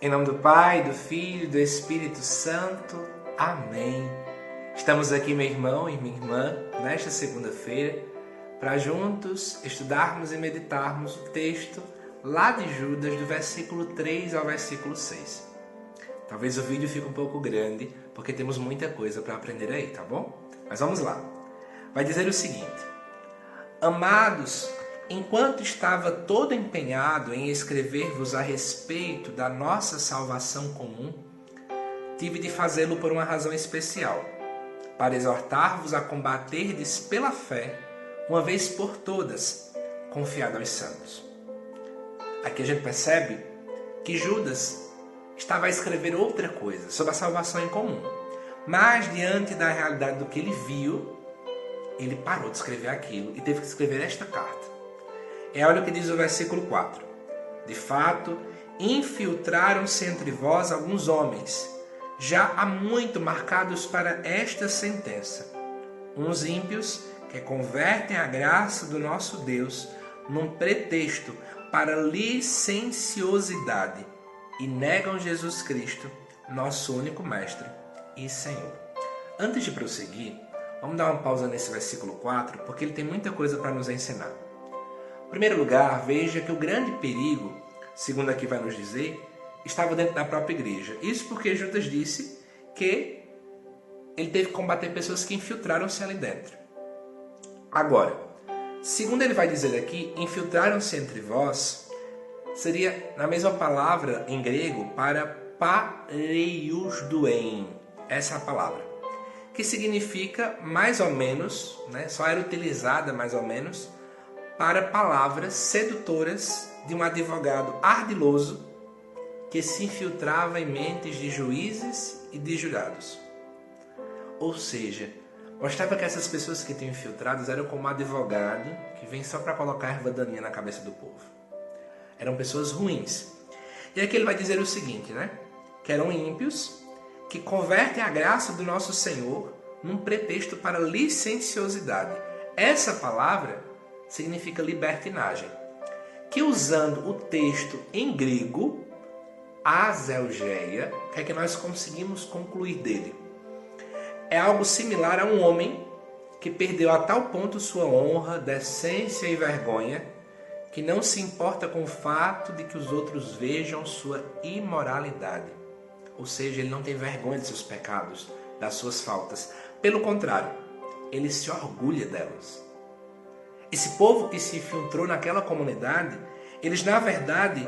Em nome do Pai, do Filho e do Espírito Santo. Amém. Estamos aqui, meu irmão e minha irmã, nesta segunda-feira, para juntos estudarmos e meditarmos o texto lá de Judas, do versículo 3 ao versículo 6. Talvez o vídeo fique um pouco grande, porque temos muita coisa para aprender aí, tá bom? Mas vamos lá. Vai dizer o seguinte: Amados, enquanto estava todo empenhado em escrever-vos a respeito da nossa salvação comum, tive de fazê-lo por uma razão especial, para exortar-vos a combaterdes pela fé, uma vez por todas, confiado aos santos. Aqui a gente percebe que Judas estava a escrever outra coisa, sobre a salvação em comum. Mas, diante da realidade do que ele viu, ele parou de escrever aquilo e teve que escrever esta carta. Olha o que diz o versículo 4. De fato, infiltraram-se entre vós alguns homens, já há muito marcados para esta sentença. Uns ímpios que convertem a graça do nosso Deus num pretexto para licenciosidade e negam Jesus Cristo, nosso único Mestre e Senhor. Antes de prosseguir, vamos dar uma pausa nesse versículo 4, porque ele tem muita coisa para nos ensinar. Em primeiro lugar, veja que o grande perigo, segundo aqui vai nos dizer, estava dentro da própria igreja. Isso porque Judas disse que ele teve que combater pessoas que infiltraram-se ali dentro. Agora, segundo ele vai dizer aqui, infiltraram-se entre vós, seria na mesma palavra em grego para pareiusdoen, essa é a palavra, que significa mais ou menos, só era utilizada mais ou menos, para palavras sedutoras de um advogado ardiloso que se infiltrava em mentes de juízes e de jurados. Ou seja, mostrava que essas pessoas que tinham infiltrados eram como um advogado que vem só para colocar erva daninha na cabeça do povo. Eram pessoas ruins. E aqui ele vai dizer o seguinte, que eram ímpios que convertem a graça do nosso Senhor num pretexto para licenciosidade. Essa palavra significa libertinagem, que usando o texto em grego, azelgeia, o que é que nós conseguimos concluir dele? É algo similar a um homem que perdeu a tal ponto sua honra, decência e vergonha, que não se importa com o fato de que os outros vejam sua imoralidade. Ou seja, ele não tem vergonha de seus pecados, das suas faltas. Pelo contrário, ele se orgulha delas. Esse povo que se infiltrou naquela comunidade, eles na verdade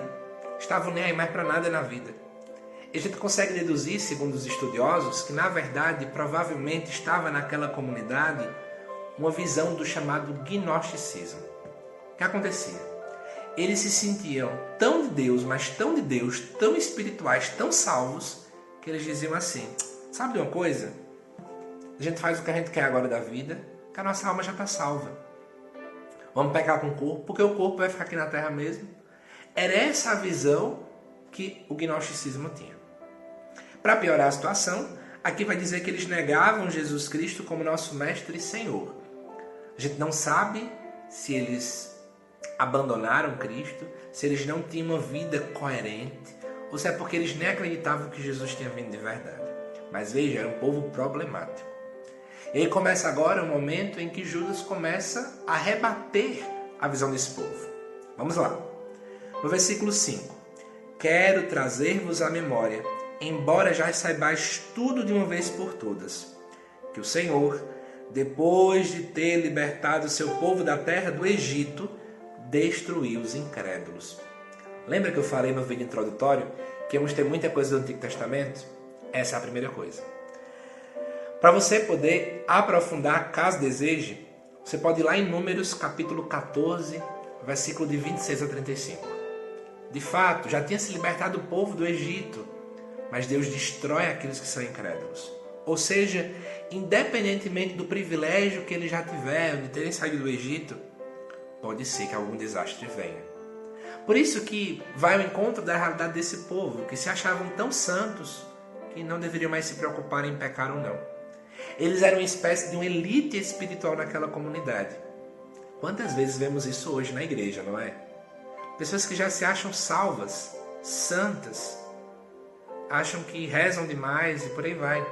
estavam nem aí mais para nada na vida. E a gente consegue deduzir, segundo os estudiosos, que na verdade provavelmente estava naquela comunidade uma visão do chamado gnosticismo. O que acontecia? Eles se sentiam tão de Deus, mas tão de Deus, tão espirituais, tão salvos, que eles diziam assim: sabe de uma coisa? A gente faz o que a gente quer agora da vida, que a nossa alma já está salva. Vamos pecar com o corpo, porque o corpo vai ficar aqui na terra mesmo. Era essa a visão que o gnosticismo tinha. Para piorar a situação, aqui vai dizer que eles negavam Jesus Cristo como nosso Mestre e Senhor. A gente não sabe se eles abandonaram Cristo, se eles não tinham uma vida coerente, ou se é porque eles nem acreditavam que Jesus tinha vindo de verdade. Mas veja, era um povo problemático. E aí começa agora o momento em que Judas começa a rebater a visão desse povo. Vamos lá. No versículo 5. Quero trazer-vos à memória, embora já saibais tudo de uma vez por todas, que o Senhor, depois de ter libertado o seu povo da terra do Egito, destruiu os incrédulos. Lembra que eu falei no vídeo introdutório que íamos ter muita coisa do Antigo Testamento? Essa é a primeira coisa. Para você poder aprofundar, caso deseje, você pode ir lá em Números capítulo 14, versículo de 26 a 35. De fato, já tinha se libertado o povo do Egito, mas Deus destrói aqueles que são incrédulos. Ou seja, independentemente do privilégio que eles já tiveram de terem saído do Egito, pode ser que algum desastre venha. Por isso que vai ao encontro da realidade desse povo, que se achavam tão santos que não deveriam mais se preocupar em pecar ou não. Eles eram uma espécie de uma elite espiritual naquela comunidade. Quantas vezes vemos isso hoje na igreja, não é? Pessoas que já se acham salvas, santas, acham que rezam demais e por aí vai.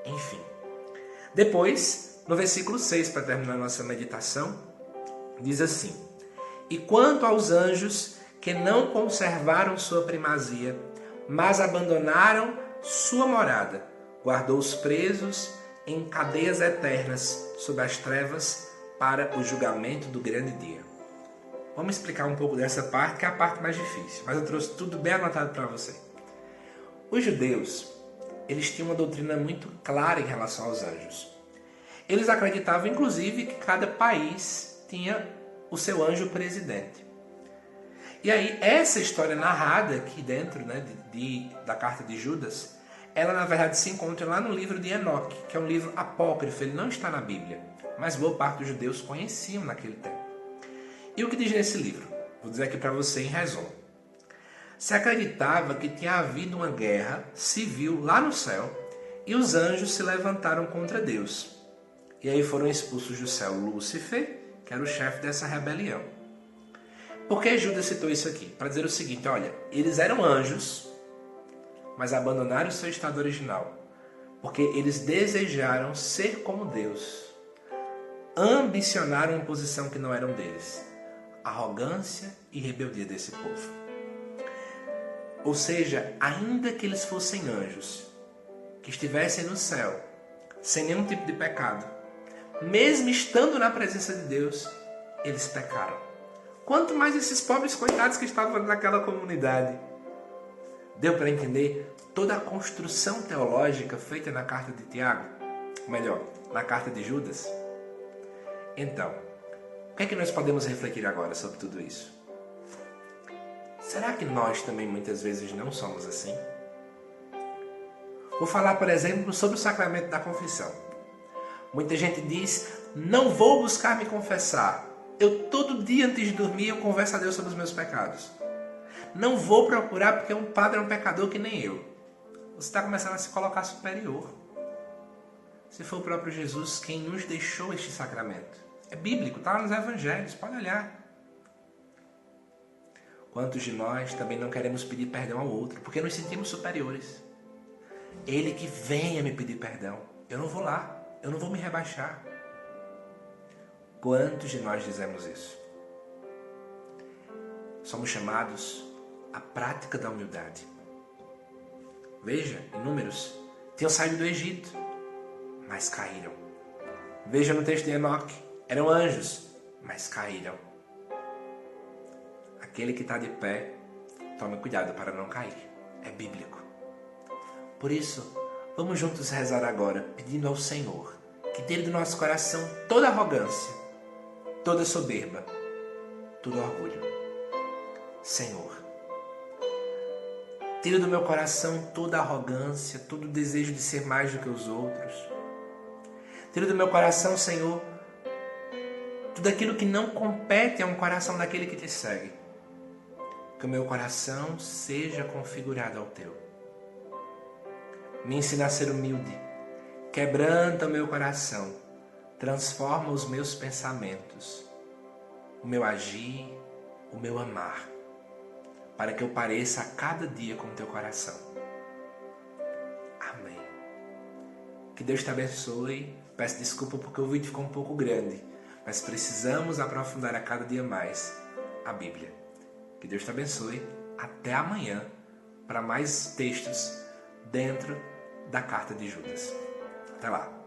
Enfim. Depois, no versículo 6, para terminar nossa meditação, diz assim: E quanto aos anjos que não conservaram sua primazia, mas abandonaram sua morada, guardou os presos em cadeias eternas sob as trevas para o julgamento do grande dia. Vamos explicar um pouco dessa parte, que é a parte mais difícil, mas eu trouxe tudo bem anotado para você. Os judeus, eles tinham uma doutrina muito clara em relação aos anjos. Eles acreditavam, inclusive, que cada país tinha o seu anjo presidente. E aí, essa história narrada aqui dentro, da carta de Judas, ela na verdade se encontra lá no livro de Enoque, que é um livro apócrifo, ele não está na Bíblia, mas boa parte dos judeus conheciam naquele tempo. E o que diz nesse livro? Vou dizer aqui para você em resumo. Se acreditava que tinha havido uma guerra civil lá no céu e os anjos se levantaram contra Deus. E aí foram expulsos do céu Lúcifer, que era o chefe dessa rebelião. Por que Judas citou isso aqui? Para dizer o seguinte, olha, eles eram anjos, mas abandonaram o seu estado original, porque eles desejaram ser como Deus, ambicionaram uma posição que não eram deles. Arrogância e rebeldia desse povo. Ou seja, ainda que eles fossem anjos, que estivessem no céu, sem nenhum tipo de pecado, mesmo estando na presença de Deus, eles pecaram. Quanto mais esses pobres coitados que estavam naquela comunidade. Deu para entender toda a construção teológica feita na carta de Tiago? Ou melhor, na carta de Judas? Então, o que é que nós podemos refletir agora sobre tudo isso? Será que nós também muitas vezes não somos assim? Vou falar, por exemplo, sobre o sacramento da confissão. Muita gente diz, não vou buscar me confessar. Eu todo dia antes de dormir eu converso a Deus sobre os meus pecados. Não vou procurar porque um padre é um pecador que nem eu. Você está começando a se colocar superior. Se for o próprio Jesus quem nos deixou este sacramento. É bíblico, está lá nos evangelhos, pode olhar. Quantos de nós também não queremos pedir perdão ao outro, porque nos sentimos superiores. Ele que venha me pedir perdão. Eu não vou lá, eu não vou me rebaixar. Quantos de nós dizemos isso? Somos chamados à prática da humildade. Veja, em Números, tinham saído do Egito, mas caíram. Veja no texto de Enoque, eram anjos, mas caíram. Aquele que está de pé, tome cuidado para não cair. É bíblico. Por isso, vamos juntos rezar agora, pedindo ao Senhor que tire do nosso coração toda arrogância, toda soberba, todo orgulho. Senhor, tira do meu coração toda arrogância, todo desejo de ser mais do que os outros. Tira do meu coração, Senhor, tudo aquilo que não compete a um coração daquele que te segue. Que o meu coração seja configurado ao teu. Me ensina a ser humilde. Quebranta o meu coração. Transforma os meus pensamentos, o meu agir, o meu amar, para que eu pareça a cada dia com o teu coração. Amém. Que Deus te abençoe. Peço desculpa porque o vídeo ficou um pouco grande, mas precisamos aprofundar a cada dia mais a Bíblia. Que Deus te abençoe. Até amanhã para mais textos dentro da carta de Judas. Até lá.